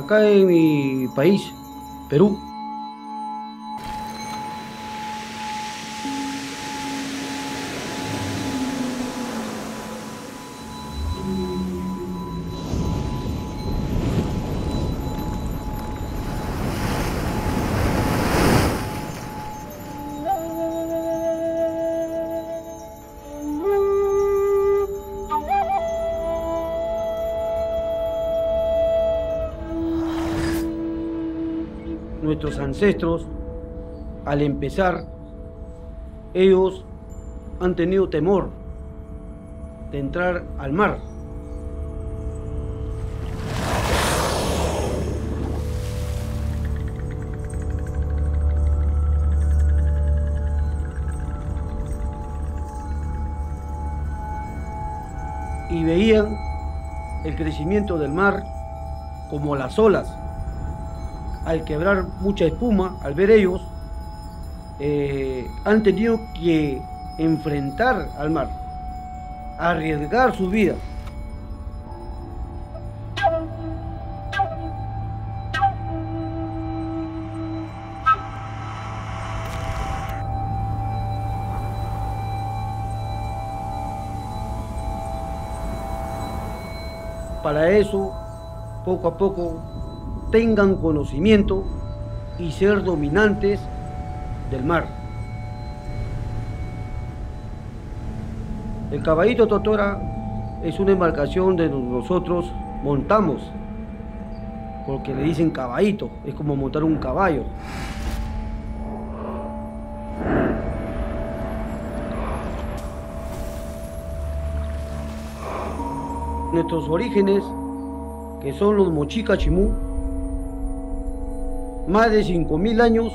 acá en mi país, Perú. Nuestros ancestros, al empezar, ellos han tenido temor de entrar al mar. Y veían el crecimiento del mar como las olas. Al quebrar mucha espuma, al ver ellos, han tenido que enfrentar al mar, arriesgar su vida. Para eso, poco a poco, tengan conocimiento y ser dominantes del mar. El caballito totora es una embarcación donde nosotros montamos, porque le dicen caballito, es como montar un caballo. Nuestros orígenes, que son los Mochica Chimú, más de 5000 años,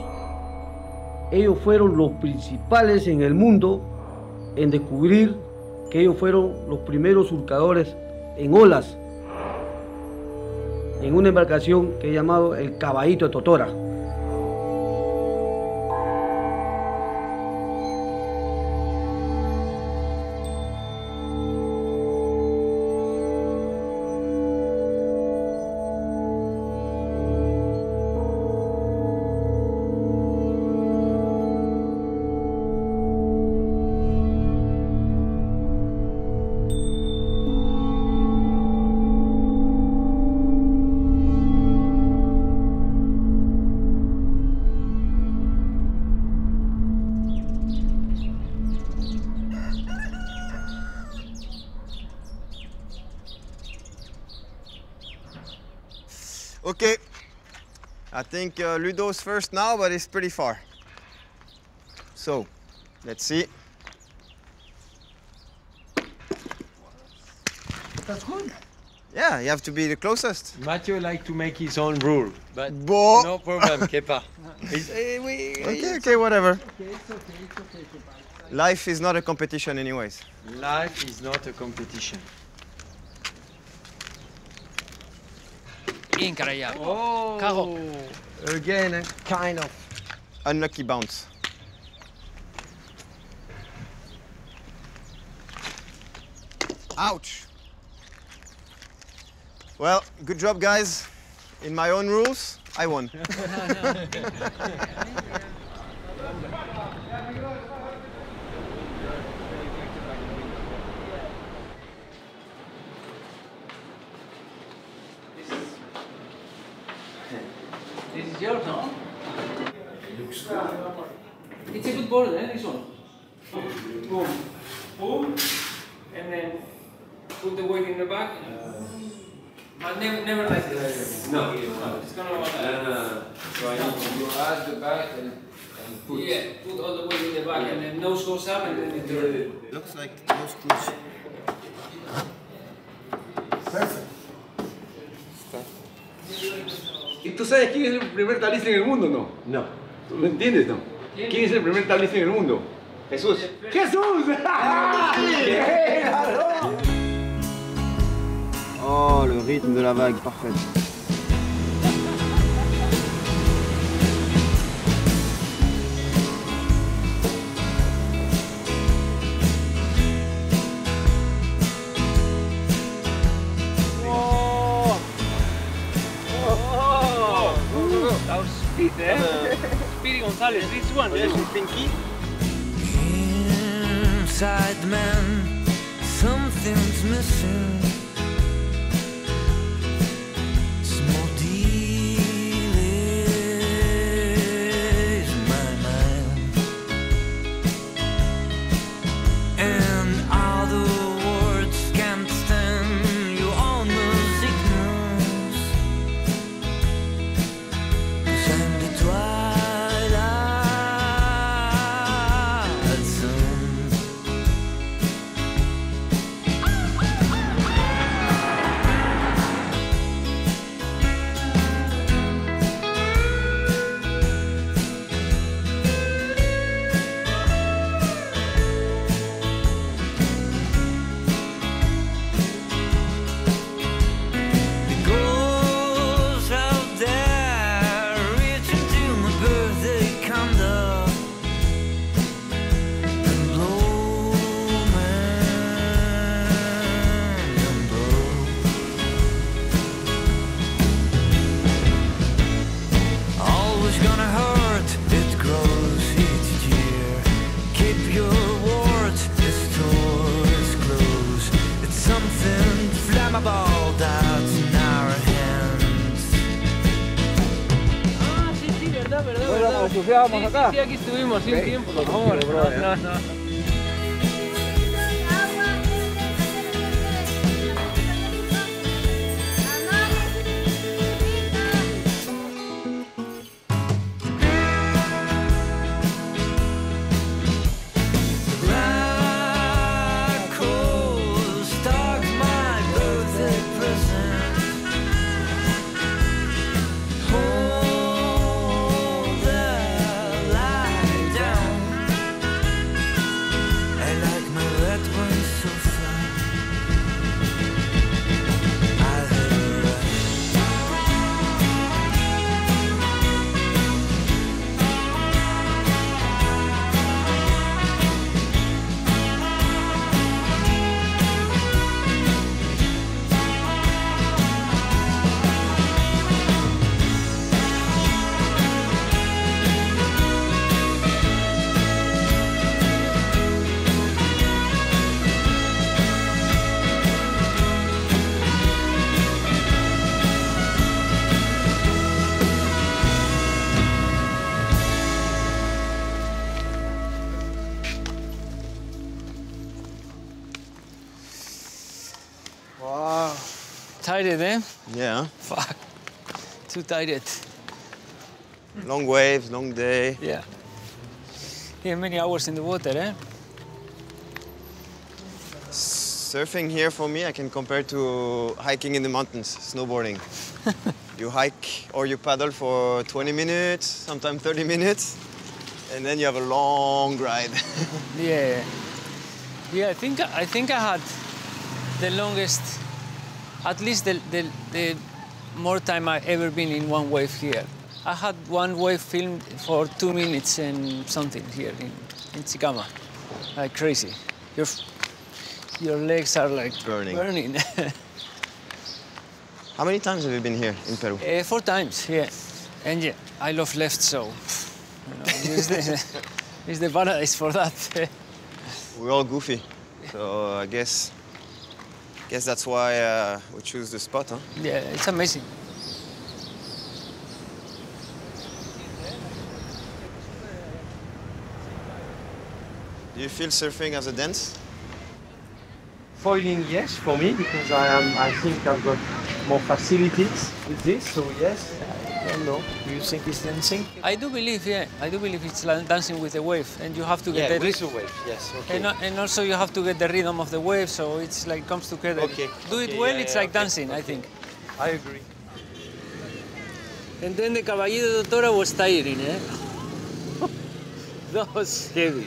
ellos fueron los principales en el mundo en descubrir que ellos fueron los primeros surcadores en olas, en una embarcación que he llamado el Caballito de Totora. Okay, I think Ludo's first now, but it's pretty far. So, let's see. That's good. Yeah, you have to be the closest. Mathieu like to make his own rule, but Bo. no problem, Kepa. Okay, whatever. It's okay. Life is not a competition anyways. Life is not a competition. Incroyable. Oh, Caro. Again, a kind of. Unlucky bounce. Ouch. Well, good job, guys. In my own rules, I won. This is yours, no? Looks good. It's a good board, this one. Boom. Boom. And then put the weight in the back. But never like this. No. It's gonna So I need to add the back and put. Yeah, put all the weight in the back and then nose goes up and then it turns. Looks like no screws. Perfect. ¿Y tú sabes quién es el primer tablista en el mundo, no? No. ¿Tú lo entiendes, no? ¿Quién es el primer tablista en el mundo? Jesús. ¡Jesús! Oh, le rythme de la vague, parfait. Oh. González. This one. Inside man, something's missing. Small deal is my mind, and all the words can't stand your almost ignorance. 'Cause I'm the twilight zone. The ghosts out there reaching to my birthday candle and blow, man, and blow. Always gonna hurt, it grows each year. Keep your words, this door is closed. It's something flammable that's in our hands. Ah, sí, sí, verdad, verdad. Bueno, verdad. como surfeábamos Sí, acá. Sí, aquí estuvimos, sí, un tiempo. Por favor. No. Black holes stalk my birthday present. Hold the light down. I like my red wine so far. I'll have a run. Wow. Tired, eh? Yeah. Fuck. Too tired. Long waves, long day. Yeah. Yeah, many hours in the water, eh? Surfing here for me, I can compare to hiking in the mountains, snowboarding. You hike or you paddle for 20 minutes, sometimes 30 minutes, and then you have a long ride. Yeah. Yeah, I think I had the longest, at least the more time I've ever been in one wave here. I had one wave filmed for 2 minutes and something here in Chicama. Like crazy. Your legs are like Burning. How many times have you been here in Peru? 4 times, yeah. And yeah, I love left, so you know, it's the paradise for that. We're all goofy, so I guess that's why we choose the spot, huh? Yeah, it's amazing. Do you feel surfing as a dance? Foiling, yes, for me, because I think I've got more facilities with this, so yes, I don't know. Do you think it's dancing? I do believe, yeah. I do believe it's like dancing with the wave, and you have to get the with the wave, yes, okay. and also you have to get the rhythm of the wave, so it's like comes together. Okay, Do it okay, well, yeah, it's yeah, like okay, dancing, I okay. think. I agree. And then the Caballito de Tora was tiring, eh? That was heavy.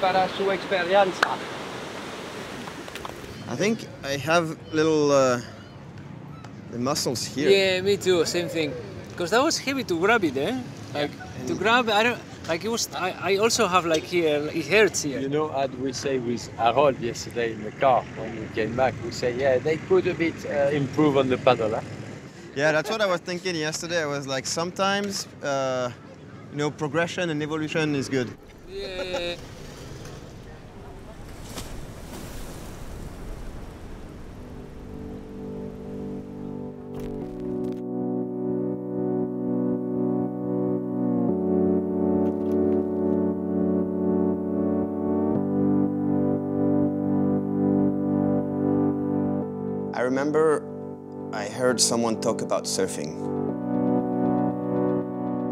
para su experiencia. I think I have little the muscles here. Yeah, me too. Same thing. Because that was heavy to grab it, eh? Like to grab, I don't like it was. I also have like here, it hurts here. You know, as we say with Harold yesterday in the car when we came back, we say, yeah, they could a bit improve on the paddle. Huh? Yeah, that's what I was thinking yesterday. I was like, sometimes, progression and evolution is good. Yeah. I remember I heard someone talk about surfing.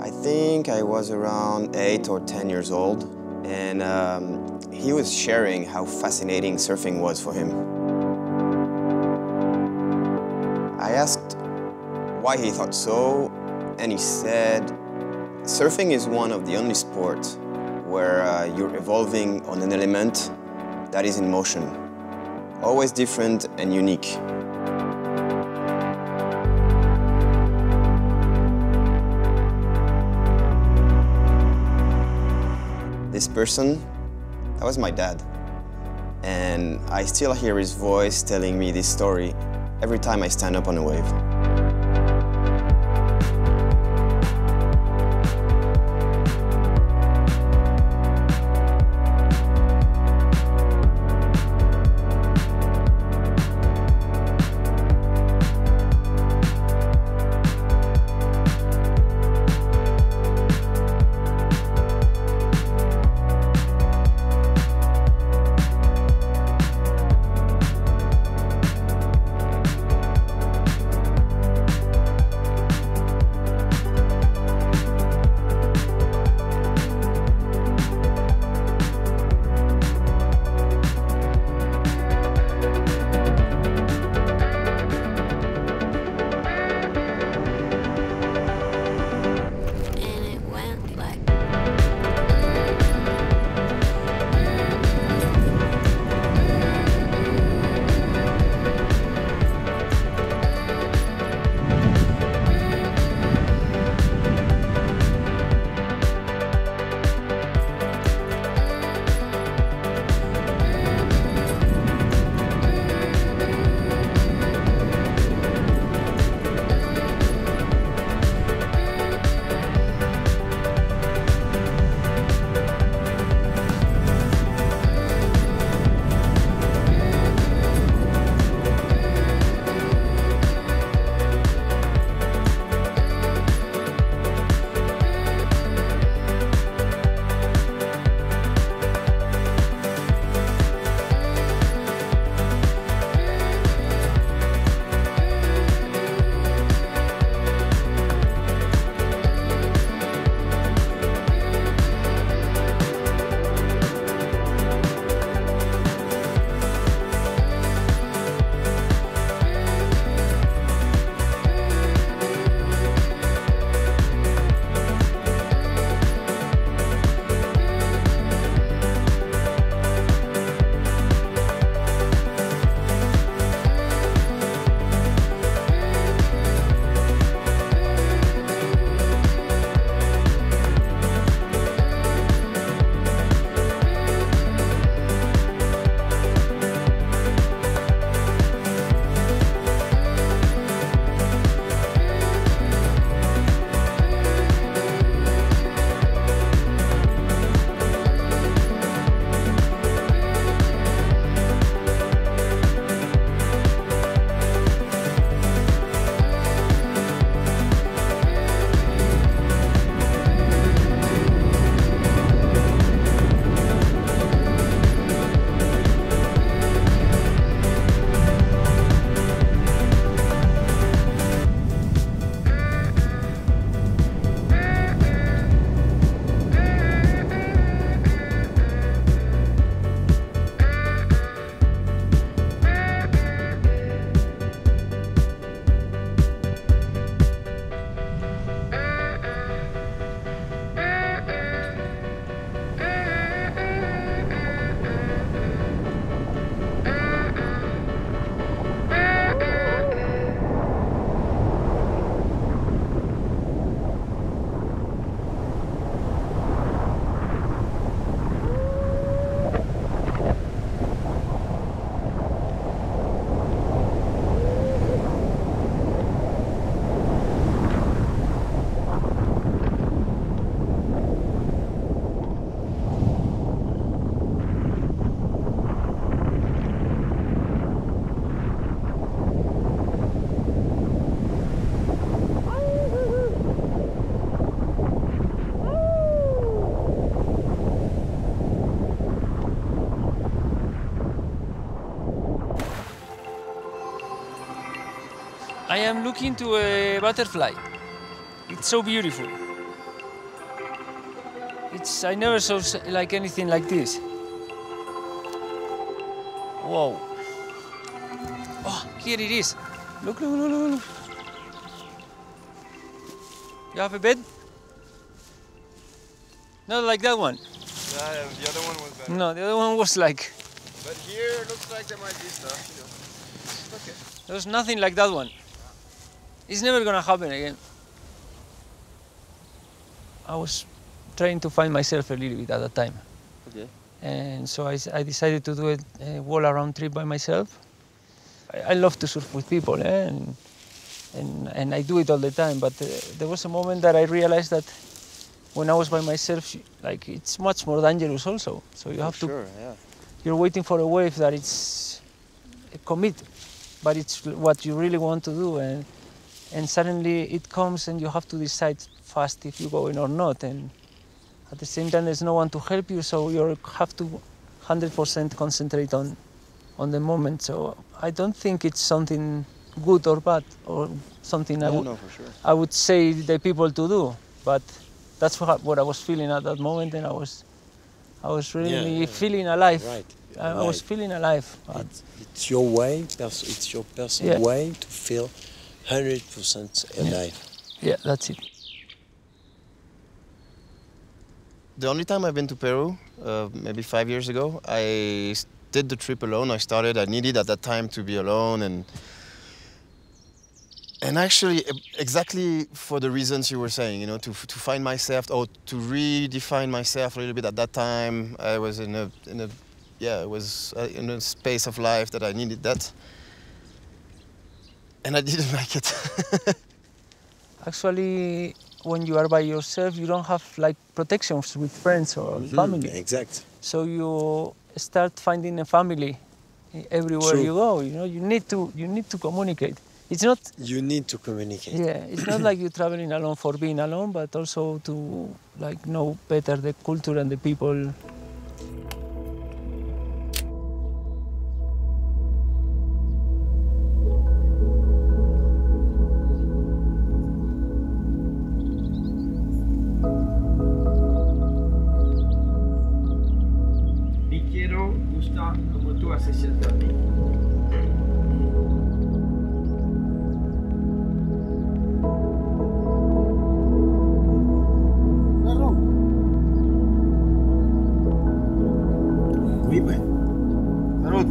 I think I was around 8 or 10 years old, and he was sharing how fascinating surfing was for him. I asked why he thought so, and he said, surfing is one of the only sports where you're evolving on an element that is in motion, always different and unique. This person, that was my dad. And I still hear his voice telling me this story every time I stand up on a wave. I am looking to a butterfly. It's so beautiful. I never saw like anything like this. Whoa. Oh, here it is. Look, look, look, look, look. You have a bed? Not like that one. Yeah, the other one was better. No, the other one was like... But here looks like there might be stuff, you know. Okay. There was nothing like that one. It's never gonna happen again. I was trying to find myself a little bit at that time. Okay. And so I decided to do a wall-around trip by myself. I love to surf with people, and I do it all the time, but there was a moment that I realized that when I was by myself, like, it's much more dangerous also. So you have to... Sure, yeah. You're waiting for a wave that it's a commit, but it's what you really want to do, and suddenly it comes and you have to decide fast if you go in or not, and at the same time there's no one to help you, so you have to 100% concentrate on the moment. So I don't think it's something good or bad or something No, for sure. I would say the people to do, but that's what I was feeling at that moment, and I was really feeling alive. Right. I was feeling alive. It's your way, it's your personal way to feel 100% alive. Yeah, that's it. The only time I've been to Peru, maybe 5 years ago, I did the trip alone. I needed at that time to be alone, and actually exactly for the reasons you were saying, you know, to find myself or to redefine myself a little bit at that time. I was in a space of life that I needed that, and I didn't like it. Actually, when you are by yourself, you don't have like protections with friends or family. Exact. So you start finding a family everywhere you go. You know, you need to communicate. It's not. You need to communicate. Yeah, it's not like you're traveling alone for being alone, but also to like know better the culture and the people. Mi quiero gustar como tú haces siempre a mí. Muy bueno. Salud.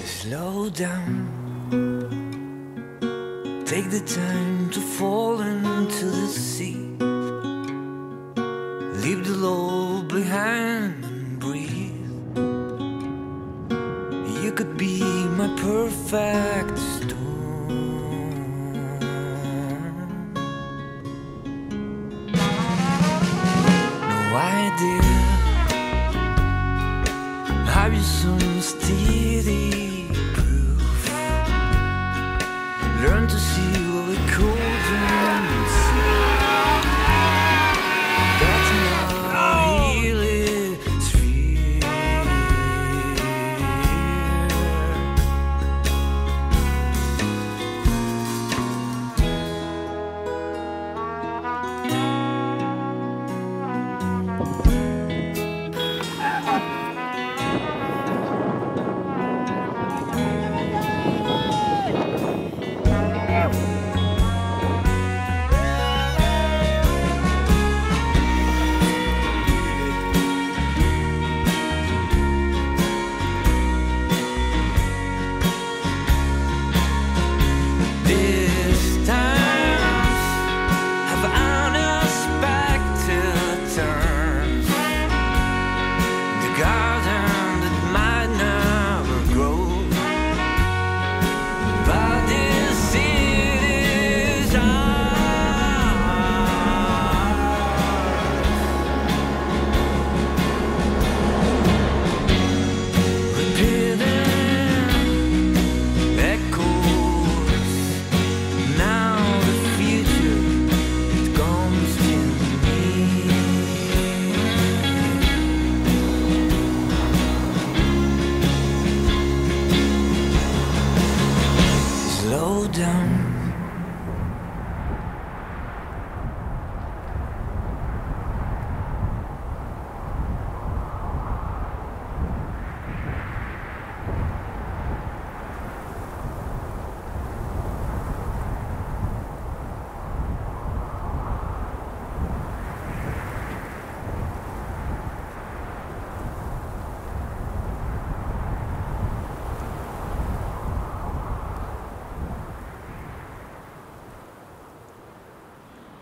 Slow down. Take the time to fall into the sea. Leave the load behind and breathe. You could be my perfect storm. No idea how you some steady proof. Learn to see what we couldn't see. That's not really sphere.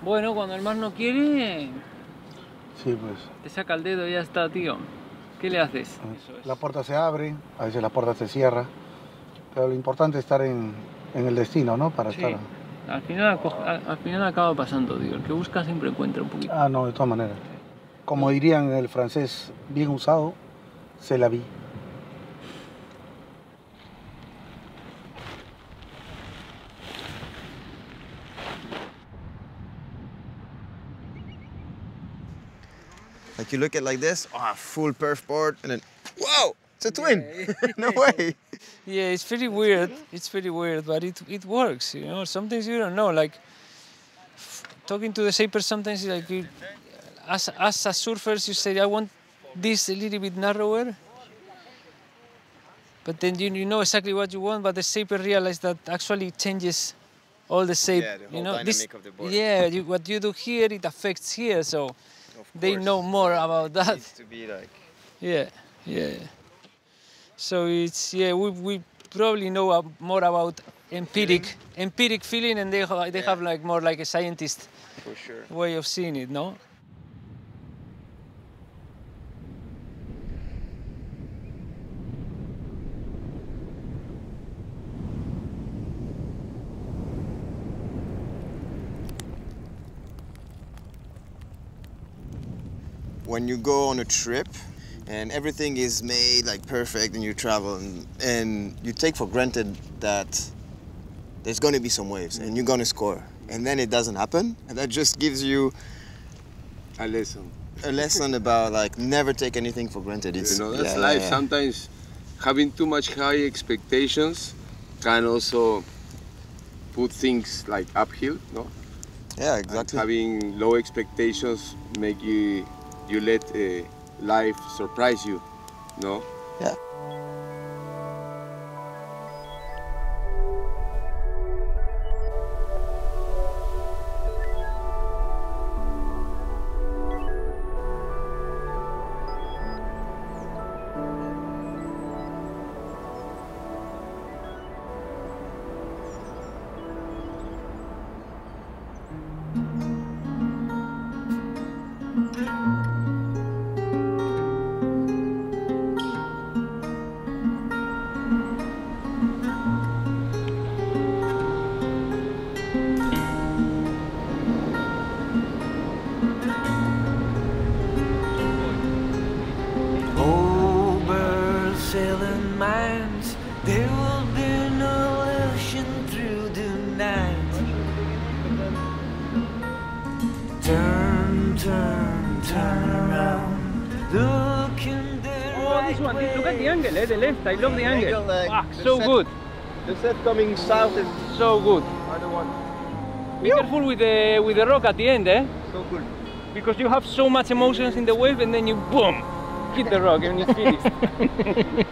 Bueno, cuando el mar no quiere, Sí, pues. te saca el dedo y ya está, tío. ¿Qué le haces? La puerta se abre, a veces la puerta se cierra, pero lo importante es estar en el destino, ¿no? Para Sí. estar... Al final acaba pasando, tío. El que busca siempre encuentra un poquito. Ah, no, de todas maneras. Como dirían en el francés, bien usado, c'est la vie. Like you look at like this, full perf board, and then, whoa, it's a twin. No way. Yeah, it's pretty weird. It's pretty weird, but it works, you know. Sometimes you don't know. Like, talking to the shapers, sometimes like as a surfers, you say, I want this a little bit narrower. But then you know exactly what you want, but the shaper realizes that actually it changes all the shape. Yeah, the whole you know, dynamic of the board. Yeah, what you do here, it affects here, so they course. know more about that. Needs to be like. Yeah, yeah. So it's we probably know more about empiric feeling, and they have like more like a scientist For sure. way of seeing it, no? When you go on a trip and everything is made like perfect and you travel and you take for granted that there's going to be some waves and you're going to score, and then it doesn't happen, and that just gives you a lesson about like never take anything for granted. It's, you know, that's life. Sometimes having too much high expectations can also put things like uphill, no? Yeah, exactly. And having low expectations make you let life surprise you, no? Yeah. Sailing minds, there will be no ocean through the night. Turn, turn, turn around. Look in the This one, look at the angle, the left. I love the angle. Like, So good. The set coming south is So good. other one. Be careful with the rock at the end, eh? So good. Because you have so much emotions in the wave, and then you boom, hit the rock and it's finished.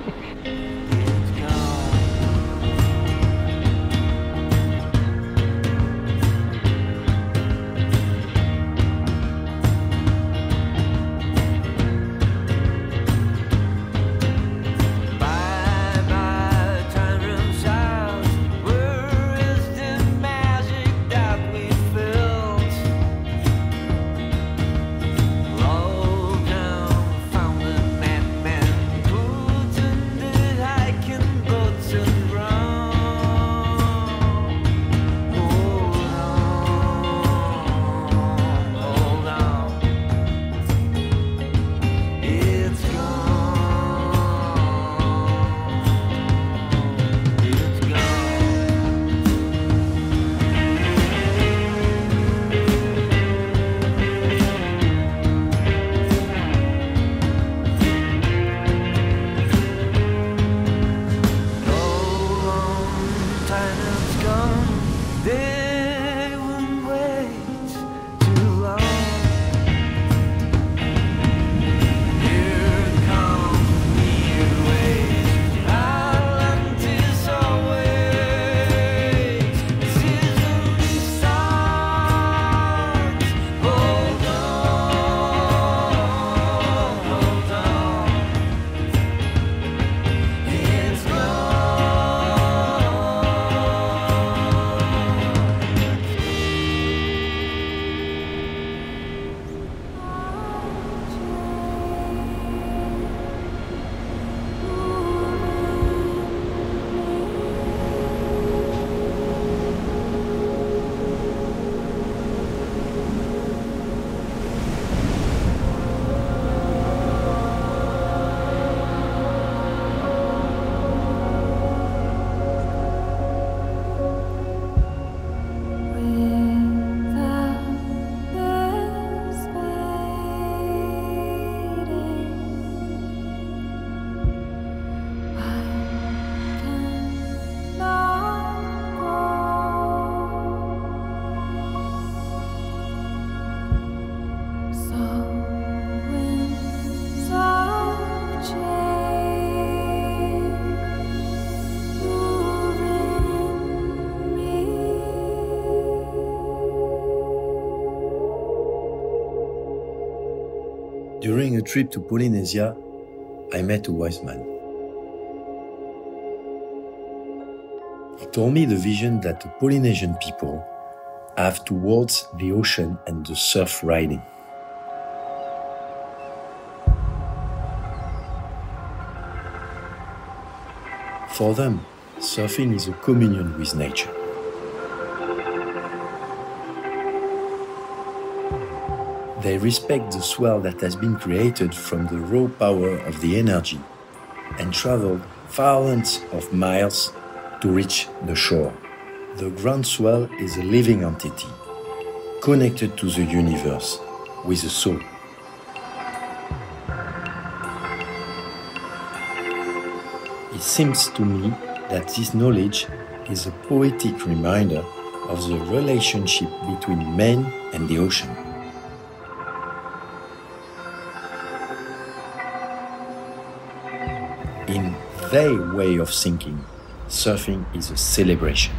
During a trip to Polynesia, I met a wise man. He told me the vision that the Polynesian people have towards the ocean and the surf riding. For them, surfing is a communion with nature. They respect the swell that has been created from the raw power of the energy and travel thousands of miles to reach the shore. The ground swell is a living entity, connected to the universe with a soul. It seems to me that this knowledge is a poetic reminder of the relationship between man and the ocean. In their way of thinking, surfing is a celebration.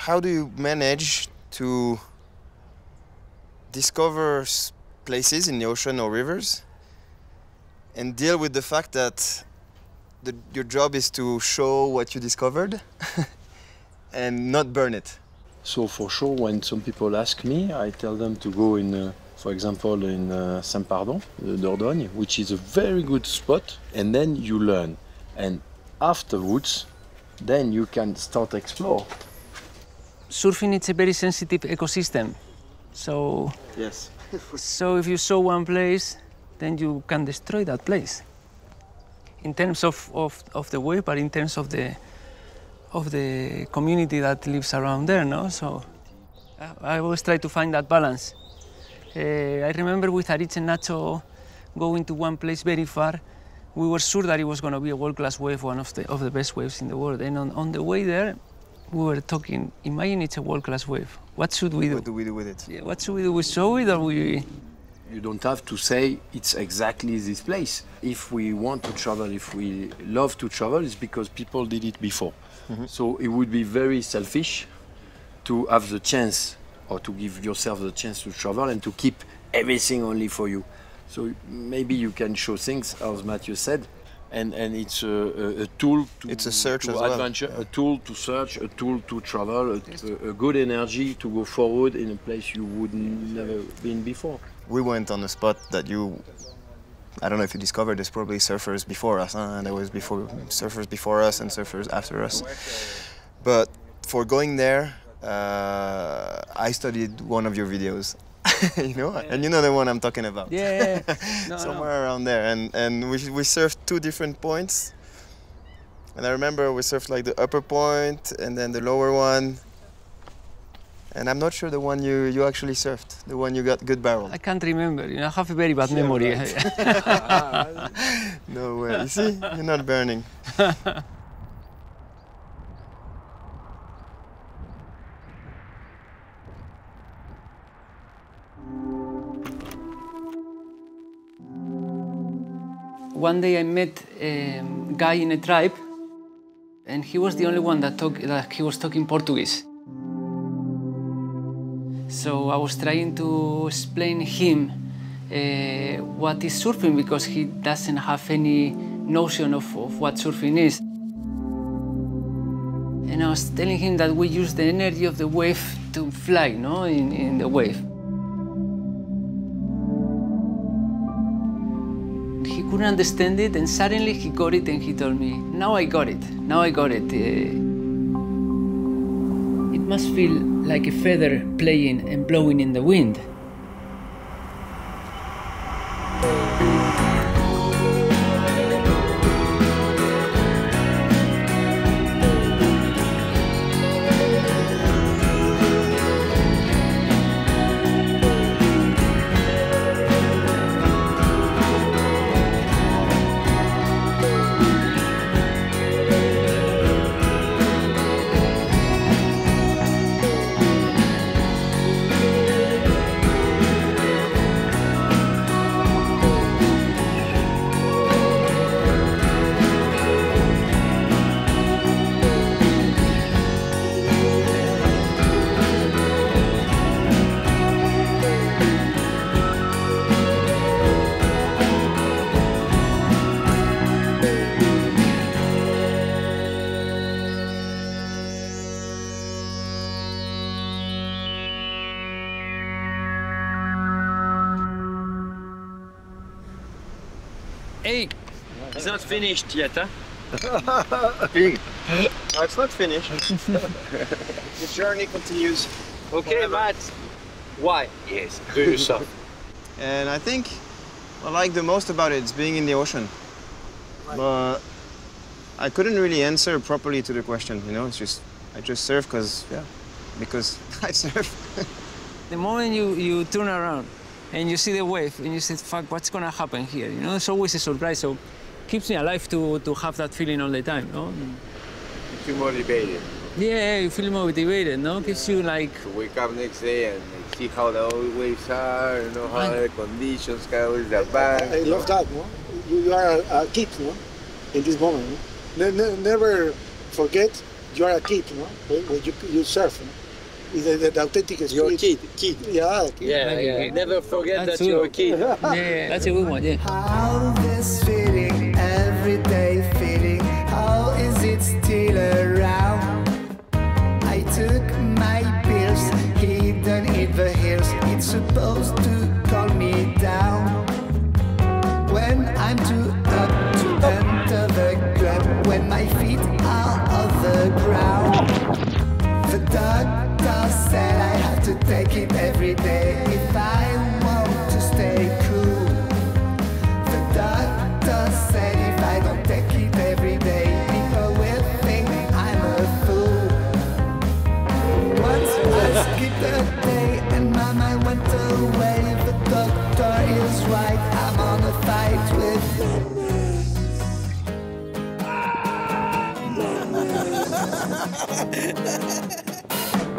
How do you manage to discover places in the ocean or rivers and deal with the fact that your job is to show what you discovered and not burn it? So for sure, when some people ask me, I tell them to go in, for example, in Saint-Pardon, the Dordogne, which is a very good spot, and then you learn. And afterwards, then you can start explore. Surfing is a very sensitive ecosystem. So, yes. So if you show one place, then you can destroy that place. In terms of the wave, but in terms of of the community that lives around there, no? So I always try to find that balance. I remember with Aritz and Nacho going to one place very far. We were sure that it was going to be a world-class wave, one of the best waves in the world. And on the way there, we were talking, imagine it's a world-class wave. What should we do? What do we do with it? Yeah, what should we do? We show it or we... You don't have to say it's exactly this place. If we want to travel, if we love to travel, it's because people did it before. So it would be very selfish to have the chance or to give yourself the chance to travel and to keep everything only for you. So maybe you can show things, as Matthew said, and it's a tool to, it's a search to as well. adventure, a tool to search, a tool to travel, a good energy to go forward in a place you would never been before. We went on a spot that I don't know if you discovered, there's probably surfers before us, and there was surfers before us and surfers after us. But for going there, I studied one of your videos. You know, and you know the one I'm talking about. Yeah. Somewhere around there, and we surfed two different points. And I remember we surfed like the upper point and then the lower one. And I'm not sure the one you actually surfed, the one you got good barrel. I can't remember. You know, I have a very bad memory. Right. No way. You see, you're not burning. One day I met a guy in a tribe, and he was the only one that he was talking Portuguese. So I was trying to explain him what is surfing, because he doesn't have any notion of what surfing is. And I was telling him that we use the energy of the wave to fly, no, in the wave. He couldn't understand it, and suddenly he got it, and he told me, now I got it, now I got it. It must feel like a feather playing and blowing in the wind. Hey, it's not finished yet, huh? No, it's not finished. The journey continues. Okay, Matt. Why? Yes, do yourself. And I think what I like the most about it is being in the ocean. But I couldn't really answer properly to the question, you know? It's just, I just surf because I surf. The moment you turn around and you see the wave and you say, fuck, what's gonna happen here? You know, it's always a surprise, so it keeps me alive to have that feeling all the time, no? You feel motivated. Yeah, you feel motivated, no? Keeps you like... To wake up next day and see how the old waves are, you know, how the conditions, how is the back. I love that, no? You are a kid, no? In this moment, no? Never forget you are a kid, no? When you surf, no? The authentic spirit. You're a kid. Yeah. Yeah. Never forget That's that you're a true. kid. Yeah, that's a good one, yeah. How this feeling, everyday feeling, how is it still around? I took my pills, hidden in the hills, it's supposed to calm me down. When I'm too up to enter the club, when my feet are on the ground. The doctor said I have to take it every day if I want to stay cool. The doctor said if I don't take it every day, people will think I'm a the day and my mind went away. The doctor is right, I'm on a fight with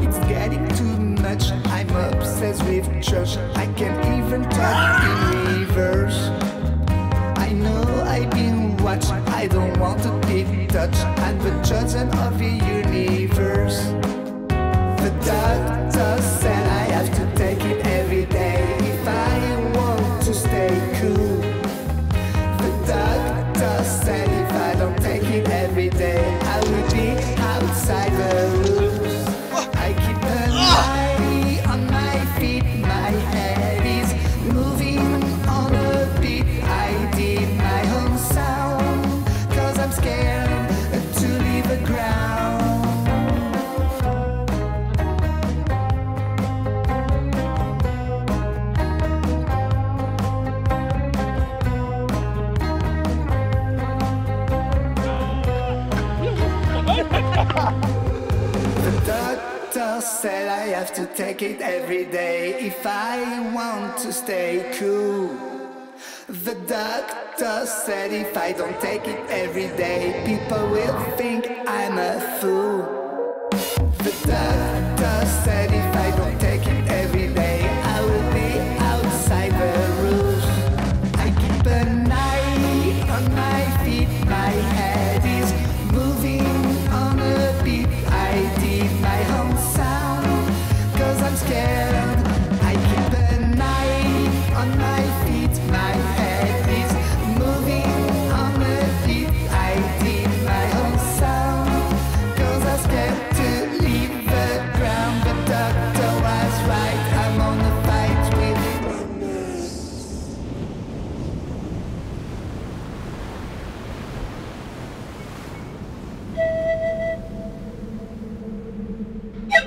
It's getting too much, I'm obsessed with church. I can't even talk in reverse. I know I've been watched, I don't want to be touched. I'm the chosen of the universe. The doctor said I have to take it every day if I want to stay cool. The doctor said if I don't take it every day, I will be outside the rules. I keep an eye on my feet, my head is moving on a beat. I did my own sound, cause I'm scared to leave the ground. The doctor said I have to take it every day if I want to stay cool. The doctor said if I don't take it every day, people will think I'm a fool. The doctor said if I don't take it every day, I will be outside the rules. I keep an eye on my feet, my head is moving on a beat. I did my own sound, cause I'm scared. I keep an eye on my feet, my head is moving on a beat. I did my own sound, cause I'm scared to leave the ground. The doctor was right, I'm on a fight with Yep.